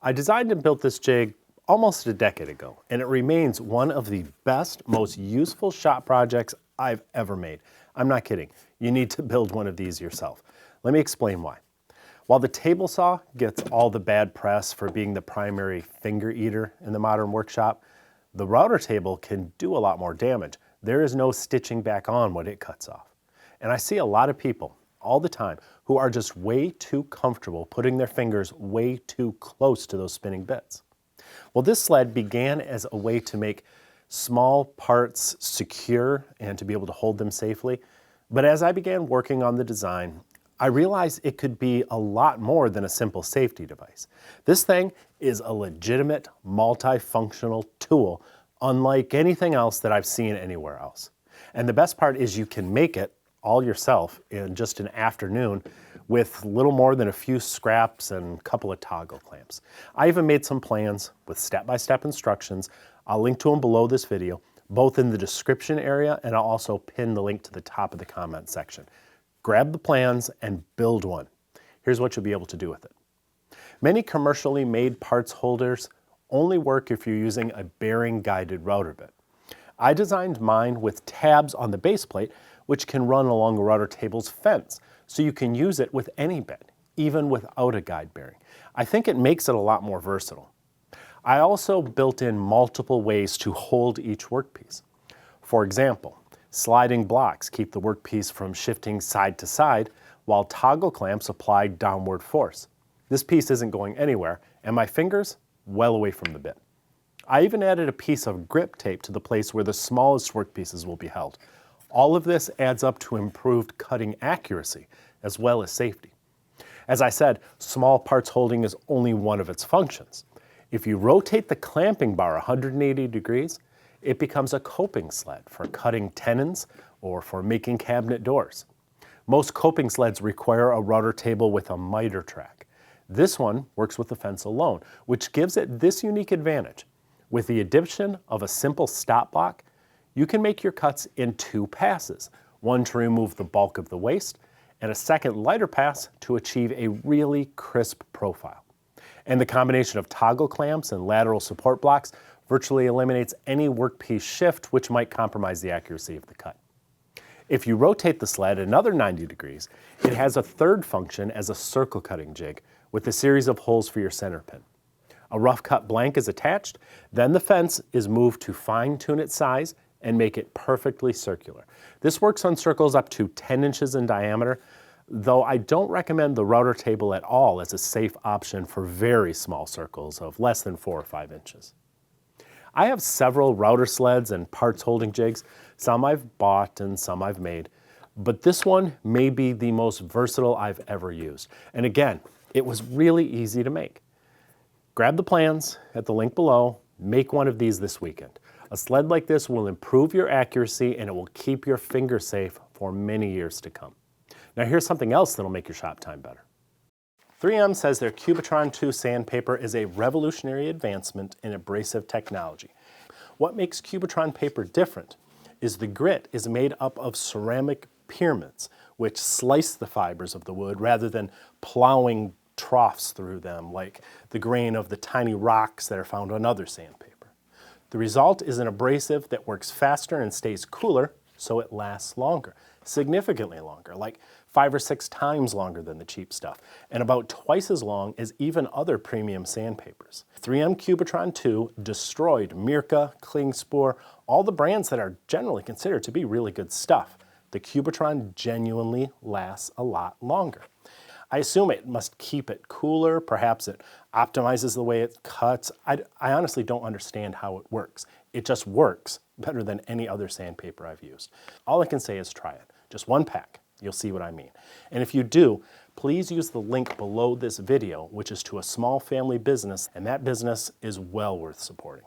I designed and built this jig almost a decade ago, and it remains one of the best, most useful shop projects I've ever made. I'm not kidding. You need to build one of these yourself. Let me explain why. While the table saw gets all the bad press for being the primary finger eater in the modern workshop, the router table can do a lot more damage. There is no stitching back on when it cuts off. And I see a lot of people all the time who are just way too comfortable putting their fingers way too close to those spinning bits. Well, this sled began as a way to make small parts secure and to be able to hold them safely. But as I began working on the design, I realized it could be a lot more than a simple safety device. This thing is a legitimate multifunctional tool, unlike anything else that I've seen anywhere else. And the best part is you can make it all yourself in just an afternoon with little more than a few scraps and a couple of toggle clamps. I even made some plans with step-by-step instructions. I'll link to them below this video, both in the description area, and I'll also pin the link to the top of the comment section. Grab the plans and build one. Here's what you'll be able to do with it. Many commercially made parts holders only work if you're using a bearing-guided router bit. I designed mine with tabs on the base plate, which can run along the router table's fence, so you can use it with any bit, even without a guide bearing. I think it makes it a lot more versatile. I also built in multiple ways to hold each workpiece. For example, sliding blocks keep the workpiece from shifting side to side, while toggle clamps apply downward force. This piece isn't going anywhere, and my fingers well away from the bit. I even added a piece of grip tape to the place where the smallest workpieces will be held. All of this adds up to improved cutting accuracy, as well as safety. As I said, small parts holding is only one of its functions. If you rotate the clamping bar 180 degrees, it becomes a coping sled for cutting tenons or for making cabinet doors. Most coping sleds require a router table with a miter track. This one works with the fence alone, which gives it this unique advantage. With the addition of a simple stop block, you can make your cuts in two passes, one to remove the bulk of the waste, and a second lighter pass to achieve a really crisp profile. And the combination of toggle clamps and lateral support blocks virtually eliminates any workpiece shift which might compromise the accuracy of the cut. If you rotate the sled another 90 degrees, it has a third function as a circle cutting jig with a series of holes for your center pin. A rough cut blank is attached, then the fence is moved to fine-tune its size and make it perfectly circular. This works on circles up to 10 inches in diameter, though I don't recommend the router table at all as a safe option for very small circles of less than 4 or 5 inches. I have several router sleds and parts holding jigs, some I've bought and some I've made, but this one may be the most versatile I've ever used. And again, it was really easy to make. Grab the plans at the link below, make one of these this weekend. A sled like this will improve your accuracy and it will keep your fingers safe for many years to come. Now here's something else that'll make your shop time better. 3M says their Cubitron 2 sandpaper is a revolutionary advancement in abrasive technology. What makes Cubitron paper different is the grit is made up of ceramic pyramids, which slice the fibers of the wood rather than plowing troughs through them like the grain of the tiny rocks that are found on other sandpaper. The result is an abrasive that works faster and stays cooler, so it lasts longer, significantly longer, like 5 or 6 times longer than the cheap stuff, and about twice as long as even other premium sandpapers. 3M Cubitron 2 destroyed Mirka, Klingspor, all the brands that are generally considered to be really good stuff. The Cubitron genuinely lasts a lot longer. I assume it must keep it cooler, perhaps it optimizes the way it cuts. I honestly don't understand how it works. It just works better than any other sandpaper I've used. All I can say is try it. Just one pack. You'll see what I mean. And if you do, please use the link below this video, which is to a small family business, and that business is well worth supporting.